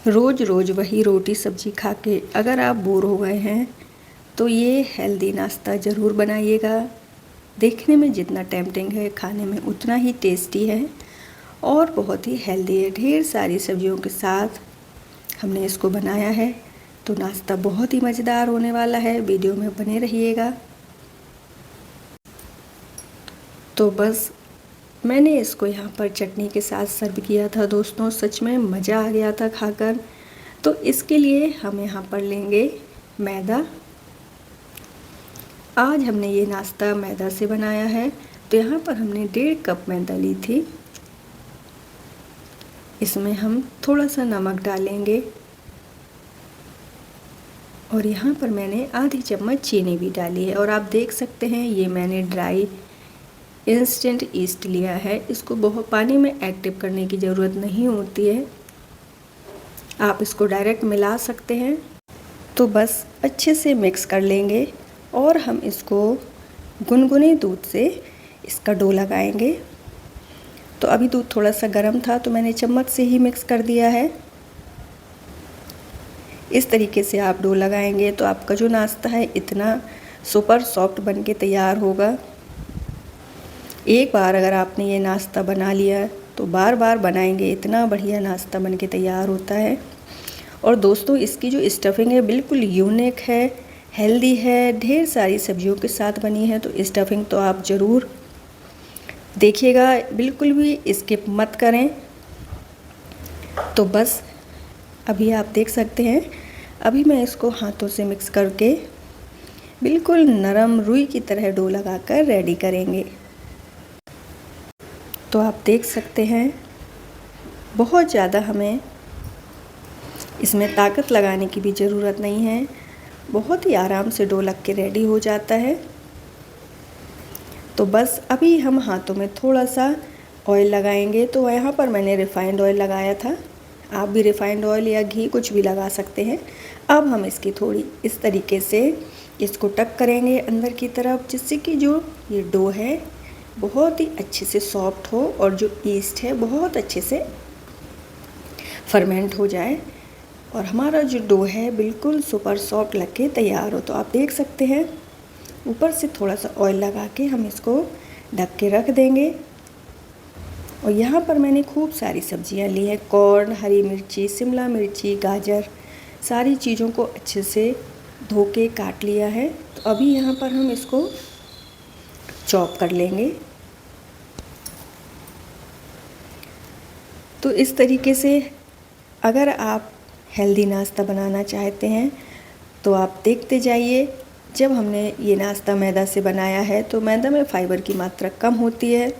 रोज़ रोज़ वही रोटी सब्ज़ी खा के अगर आप बोर हो गए हैं तो ये हेल्दी नाश्ता ज़रूर बनाइएगा। देखने में जितना टेम्पटिंग है खाने में उतना ही टेस्टी है और बहुत ही हेल्दी है। ढेर सारी सब्जियों के साथ हमने इसको बनाया है तो नाश्ता बहुत ही मज़ेदार होने वाला है। वीडियो में बने रहिएगा। तो बस मैंने इसको यहाँ पर चटनी के साथ सर्व किया था दोस्तों। सच में मज़ा आ गया था खाकर। तो इसके लिए हम यहाँ पर लेंगे मैदा। आज हमने ये नाश्ता मैदा से बनाया है तो यहाँ पर हमने 1.5 कप मैदा ली थी। इसमें हम थोड़ा सा नमक डालेंगे और यहाँ पर मैंने आधी चम्मच चीनी भी डाली है। और आप देख सकते हैं ये मैंने ड्राई इंस्टेंट ईस्ट लिया है। इसको बहुत पानी में एक्टिव करने की ज़रूरत नहीं होती है, आप इसको डायरेक्ट मिला सकते हैं। तो बस अच्छे से मिक्स कर लेंगे और हम इसको गुनगुने दूध से इसका डो लगाएंगे। तो अभी दूध थोड़ा सा गर्म था तो मैंने चम्मच से ही मिक्स कर दिया है। इस तरीके से आप डो लगाएंगे तो आपका जो नाश्ता है इतना सुपर सॉफ्ट बन के तैयार होगा। एक बार अगर आपने ये नाश्ता बना लिया तो बार बार बनाएंगे, इतना बढ़िया नाश्ता बन के तैयार होता है। और दोस्तों इसकी जो स्टफिंग है बिल्कुल यूनिक है, हेल्दी है, ढेर सारी सब्जियों के साथ बनी है। तो स्टफिंग तो आप ज़रूर देखिएगा, बिल्कुल भी स्किप मत करें। तो बस अभी आप देख सकते हैं, अभी मैं इसको हाथों से मिक्स करके बिल्कुल नरम रुई की तरह डो लगाकर रेडी करेंगे। तो आप देख सकते हैं बहुत ज़्यादा हमें इसमें ताकत लगाने की भी ज़रूरत नहीं है, बहुत ही आराम से डो लग के रेडी हो जाता है। तो बस अभी हम हाथों में थोड़ा सा ऑयल लगाएंगे। तो यहाँ पर मैंने रिफ़ाइंड ऑयल लगाया था, आप भी रिफ़ाइंड ऑयल या घी कुछ भी लगा सकते हैं। अब हम इसकी थोड़ी इस तरीके से इसको टक करेंगे अंदर की तरफ, जिससे कि जो ये डो है बहुत ही अच्छे से सॉफ्ट हो और जो ईस्ट है बहुत अच्छे से फर्मेंट हो जाए और हमारा जो डो है बिल्कुल सुपर सॉफ्ट लग के तैयार हो। तो आप देख सकते हैं ऊपर से थोड़ा सा ऑयल लगा के हम इसको ढक के रख देंगे। और यहाँ पर मैंने खूब सारी सब्जियाँ ली हैं, कॉर्न, हरी मिर्ची, शिमला मिर्ची, गाजर, सारी चीज़ों को अच्छे से धो के काट लिया है। तो अभी यहाँ पर हम इसको चॉप कर लेंगे। तो इस तरीके से अगर आप हेल्दी नाश्ता बनाना चाहते हैं तो आप देखते जाइए। जब हमने ये नाश्ता मैदा से बनाया है तो मैदा में फ़ाइबर की मात्रा कम होती है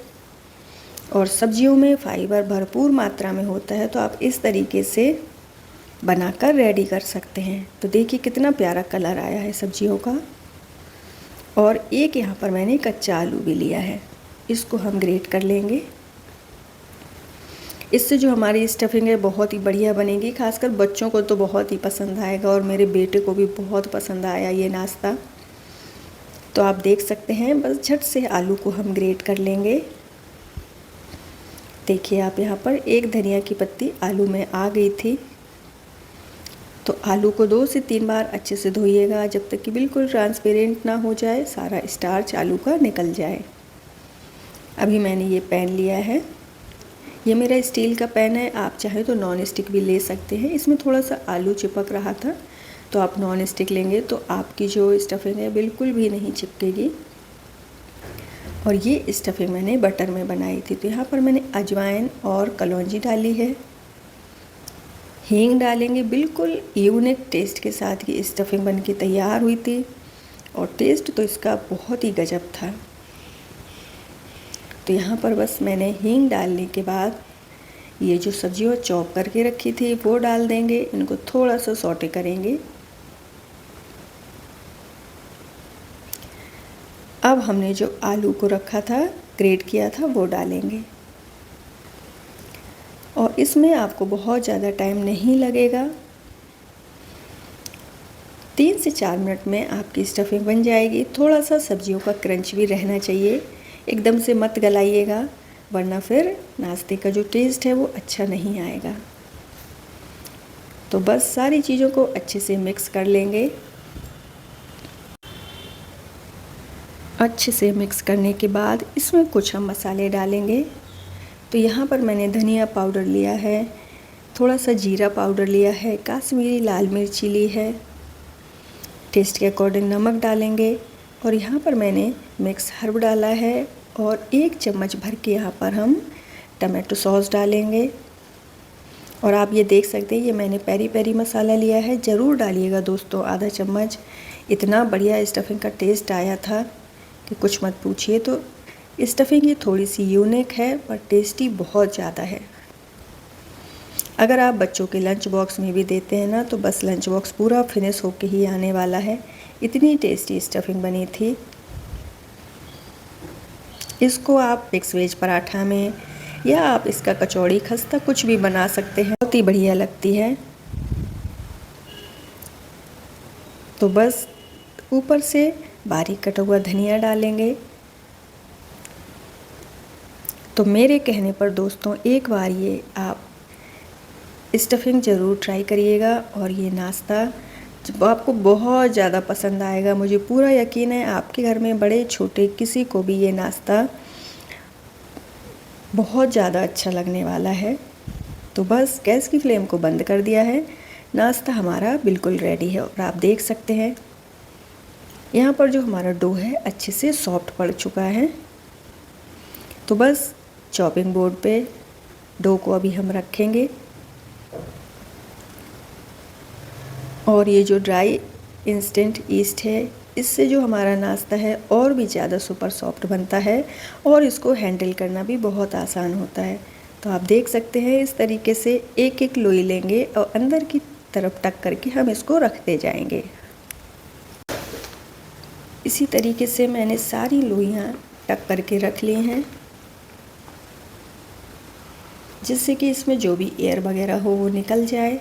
और सब्जियों में फ़ाइबर भरपूर मात्रा में होता है। तो आप इस तरीके से बनाकर रेडी कर सकते हैं। तो देखिए कितना प्यारा कलर आया है सब्जियों का। और एक यहाँ पर मैंने कच्चा आलू भी लिया है, इसको हम ग्रेट कर लेंगे। इससे जो हमारी स्टफिंग है बहुत ही बढ़िया बनेगी, खासकर बच्चों को तो बहुत ही पसंद आएगा और मेरे बेटे को भी बहुत पसंद आया ये नाश्ता। तो आप देख सकते हैं बस झट से आलू को हम ग्रेट कर लेंगे। देखिए आप यहाँ पर एक धनिया की पत्ती आलू में आ गई थी। तो आलू को 2 से 3 बार अच्छे से धोइएगा जब तक कि बिल्कुल ट्रांसपेरेंट ना हो जाए, सारा स्टार्च आलू का निकल जाए। अभी मैंने ये पैन लिया है, ये मेरा स्टील का पैन है, आप चाहे तो नॉन स्टिक भी ले सकते हैं। इसमें थोड़ा सा आलू चिपक रहा था तो आप नॉन स्टिक लेंगे तो आपकी जो स्टफिंग है बिल्कुल भी नहीं चिपकेगी। और ये स्टफिंग मैंने बटर में बनाई थी। तो यहाँ पर मैंने अजवाइन और कलौंजी डाली है, हींग डालेंगे। बिल्कुल यूनिक टेस्ट के साथ ये स्टफिंग बन के तैयार हुई थी और टेस्ट तो इसका बहुत ही गजब था। तो यहाँ पर बस मैंने हींग डालने के बाद ये जो सब्जियाँ चॉप करके रखी थी वो डाल देंगे। इनको थोड़ा सा सौटे करेंगे। अब हमने जो आलू को रखा था, ग्रेट किया था, वो डालेंगे। और इसमें आपको बहुत ज़्यादा टाइम नहीं लगेगा, 3 से 4 मिनट में आपकी स्टफिंग बन जाएगी। थोड़ा सा सब्जियों का क्रंच भी रहना चाहिए, एकदम से मत गलाइएगा वरना फिर नाश्ते का जो टेस्ट है वो अच्छा नहीं आएगा। तो बस सारी चीज़ों को अच्छे से मिक्स कर लेंगे। अच्छे से मिक्स करने के बाद इसमें कुछ हम मसाले डालेंगे। तो यहाँ पर मैंने धनिया पाउडर लिया है, थोड़ा सा जीरा पाउडर लिया है, कश्मीरी लाल मिर्ची ली है, टेस्ट के अकॉर्डिंग नमक डालेंगे और यहाँ पर मैंने मिक्स हर्ब डाला है और 1 चम्मच भर के यहाँ पर हम टमाटो सॉस डालेंगे। और आप ये देख सकते हैं ये मैंने पेरी पेरी मसाला लिया है, ज़रूर डालिएगा दोस्तों आधा चम्मच। इतना बढ़िया स्टफिंग का टेस्ट आया था कि कुछ मत पूछिए। तो स्टफिंग ये थोड़ी सी यूनिक है पर टेस्टी बहुत ज़्यादा है। अगर आप बच्चों के लंच बॉक्स में भी देते हैं ना तो बस लंच बॉक्स पूरा फिनिश होके ही आने वाला है। इतनी टेस्टी स्टफिंग बनी थी। इसको आप मिक्स वेज पराठा में या आप इसका कचौड़ी खस्ता कुछ भी बना सकते हैं, बहुत ही बढ़िया लगती है। तो बस ऊपर से बारीक कटा हुआ धनिया डालेंगे। तो मेरे कहने पर दोस्तों एक बार ये आप स्टफिंग ज़रूर ट्राई करिएगा और ये नाश्ता आपको बहुत ज़्यादा पसंद आएगा। मुझे पूरा यकीन है आपके घर में बड़े छोटे किसी को भी ये नाश्ता बहुत ज़्यादा अच्छा लगने वाला है। तो बस गैस की फ्लेम को बंद कर दिया है। नाश्ता हमारा बिल्कुल रेडी है और आप देख सकते हैं यहाँ पर जो हमारा डो है अच्छे से सॉफ्ट पड़ चुका है। तो बस चॉपिंग बोर्ड पे डो को अभी हम रखेंगे और ये जो ड्राई इंस्टेंट ईस्ट है इससे जो हमारा नाश्ता है और भी ज़्यादा सुपर सॉफ्ट बनता है और इसको हैंडल करना भी बहुत आसान होता है। तो आप देख सकते हैं इस तरीके से एक एक लोई लेंगे और अंदर की तरफ टक करके हम इसको रखते जाएंगे। इसी तरीके से मैंने सारी लोइयाँ टक करके रख ली हैं जिससे कि इसमें जो भी एयर वगैरह हो वो निकल जाए।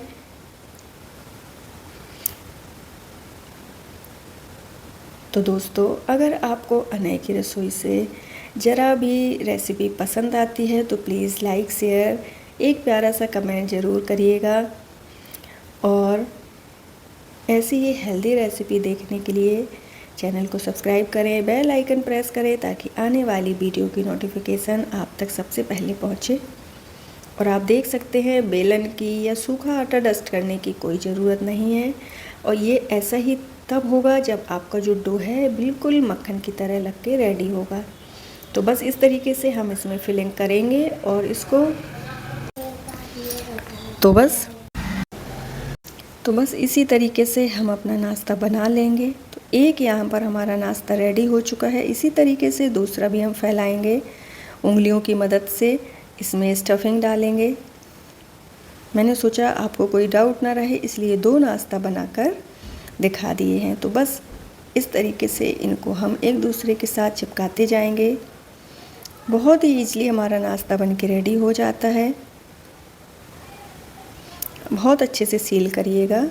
तो दोस्तों अगर आपको अनय की रसोई से ज़रा भी रेसिपी पसंद आती है तो प्लीज़ लाइक शेयर एक प्यारा सा कमेंट ज़रूर करिएगा और ऐसी ही हेल्दी रेसिपी देखने के लिए चैनल को सब्सक्राइब करें, बेल आइकन प्रेस करें ताकि आने वाली वीडियो की नोटिफिकेशन आप तक सबसे पहले पहुंचे। और आप देख सकते हैं बेलन की या सूखा आटा डस्ट करने की कोई ज़रूरत नहीं है और ये ऐसा ही तब होगा जब आपका जो डो है बिल्कुल मक्खन की तरह लग के रेडी होगा। तो बस इस तरीके से हम इसमें फिलिंग करेंगे और इसको तो बस इसी तरीके से हम अपना नाश्ता बना लेंगे। तो एक यहाँ पर हमारा नाश्ता रेडी हो चुका है। इसी तरीके से दूसरा भी हम फैलाएंगे उंगलियों की मदद से। इसमें स्टफिंग डालेंगे। मैंने सोचा आपको कोई डाउट ना रहे इसलिए 2 नाश्ता बनाकर दिखा दिए हैं। तो बस इस तरीके से इनको हम एक दूसरे के साथ चिपकाते जाएंगे। बहुत ही ईजिली हमारा नाश्ता बन के रेडी हो जाता है। बहुत अच्छे से सील करिएगा,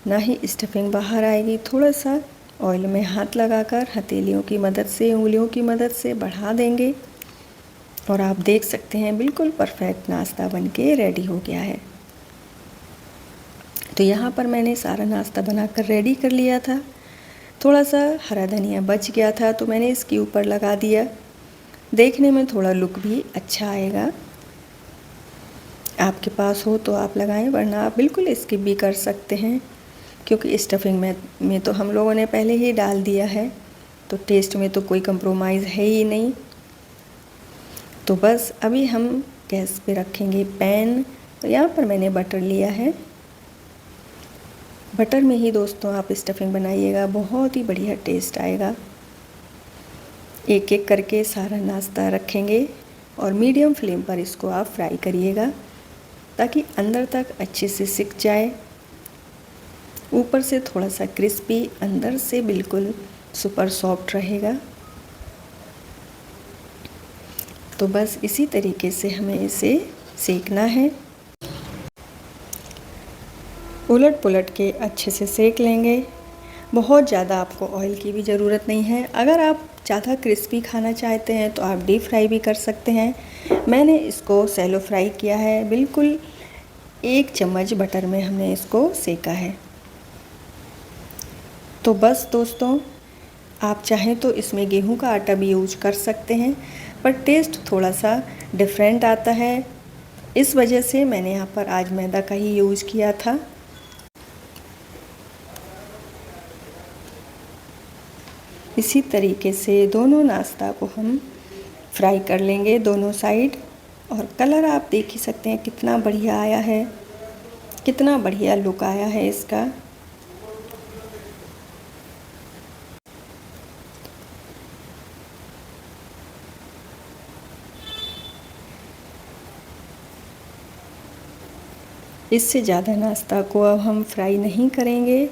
ना ही स्टफिंग बाहर आएगी। थोड़ा सा ऑयल में हाथ लगाकर हथेलियों की मदद से, उंगलियों की मदद से बढ़ा देंगे और आप देख सकते हैं बिल्कुल परफेक्ट नाश्ता बन के रेडी हो गया है। तो यहाँ पर मैंने सारा नाश्ता बनाकर रेडी कर लिया था। थोड़ा सा हरा धनिया बच गया था तो मैंने इसके ऊपर लगा दिया। देखने में थोड़ा लुक भी अच्छा आएगा। आपके पास हो तो आप लगाएं, वरना आप बिल्कुल स्किप भी कर सकते हैं क्योंकि स्टफिंग में तो हम लोगों ने पहले ही डाल दिया है तो टेस्ट में तो कोई कंप्रोमाइज़ है ही नहीं। तो बस अभी हम गैस पे रखेंगे पैन। तो यहाँ पर मैंने बटर लिया है। बटर में ही दोस्तों आप स्टफिंग बनाइएगा, बहुत ही बढ़िया टेस्ट आएगा। एक एक करके सारा नाश्ता रखेंगे और मीडियम फ्लेम पर इसको आप फ्राई करिएगा ताकि अंदर तक अच्छे से सिक जाए। ऊपर से थोड़ा सा क्रिस्पी, अंदर से बिल्कुल सुपर सॉफ्ट रहेगा। तो बस इसी तरीके से हमें इसे सेकना है। उलट पुलट के अच्छे से सेक लेंगे। बहुत ज़्यादा आपको ऑयल की भी ज़रूरत नहीं है। अगर आप ज़्यादा क्रिस्पी खाना चाहते हैं तो आप डीप फ्राई भी कर सकते हैं। मैंने इसको सैलो फ्राई किया है, बिल्कुल 1 चम्मच बटर में हमने इसको सेका है। तो बस दोस्तों, आप चाहें तो इसमें गेहूं का आटा भी यूज कर सकते हैं, पर टेस्ट थोड़ा सा डिफरेंट आता है। इस वजह से मैंने यहाँ पर आज मैदा का ही यूज किया था। इसी तरीके से दोनों नाश्ता को हम फ्राई कर लेंगे दोनों साइड। और कलर आप देख ही सकते हैं कितना बढ़िया आया है, कितना बढ़िया लुक आया है इसका। इससे ज़्यादा नाश्ता को अब हम फ्राई नहीं करेंगे,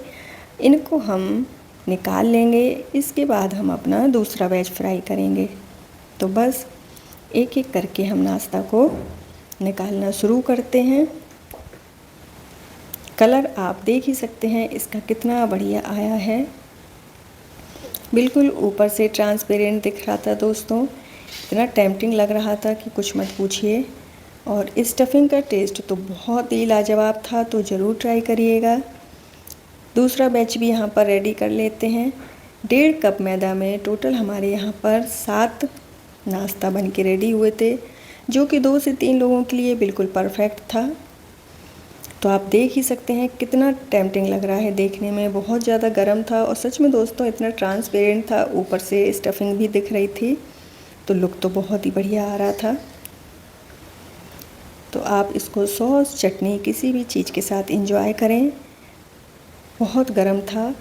इनको हम निकाल लेंगे। इसके बाद हम अपना दूसरा बैच फ्राई करेंगे। तो बस एक एक करके हम नाश्ता को निकालना शुरू करते हैं। कलर आप देख ही सकते हैं इसका कितना बढ़िया आया है, बिल्कुल ऊपर से ट्रांसपेरेंट दिख रहा था दोस्तों। इतना टेम्पटिंग लग रहा था कि कुछ मत पूछिए। और इस स्टफिंग का टेस्ट तो बहुत ही लाजवाब था, तो ज़रूर ट्राई करिएगा। दूसरा बैच भी यहाँ पर रेडी कर लेते हैं। 1.5 कप मैदा में टोटल हमारे यहाँ पर 7 नाश्ता बन के रेडी हुए थे, जो कि 2 से 3 लोगों के लिए बिल्कुल परफेक्ट था। तो आप देख ही सकते हैं कितना टेम्पटिंग लग रहा है देखने में, बहुत ज़्यादा गर्म था और सच में दोस्तों इतना ट्रांसपेरेंट था, ऊपर से स्टफिंग भी दिख रही थी, तो लुक तो बहुत ही बढ़िया आ रहा था। तो आप इसको सॉस, चटनी, किसी भी चीज़ के साथ एंजॉय करें। बहुत गर्म था,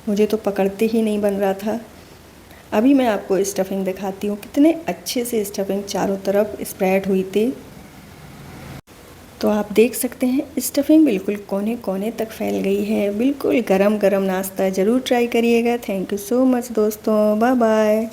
मुझे तो पकड़ते ही नहीं बन रहा था। अभी मैं आपको स्टफिंग दिखाती हूँ, कितने अच्छे से स्टफिंग चारों तरफ स्प्रेड हुई थी। तो आप देख सकते हैं स्टफिंग बिल्कुल कोने कोने तक फैल गई है। बिल्कुल गरम गरम नाश्ता ज़रूर ट्राई करिएगा। थैंक यू सो मच दोस्तों, बाय बाय।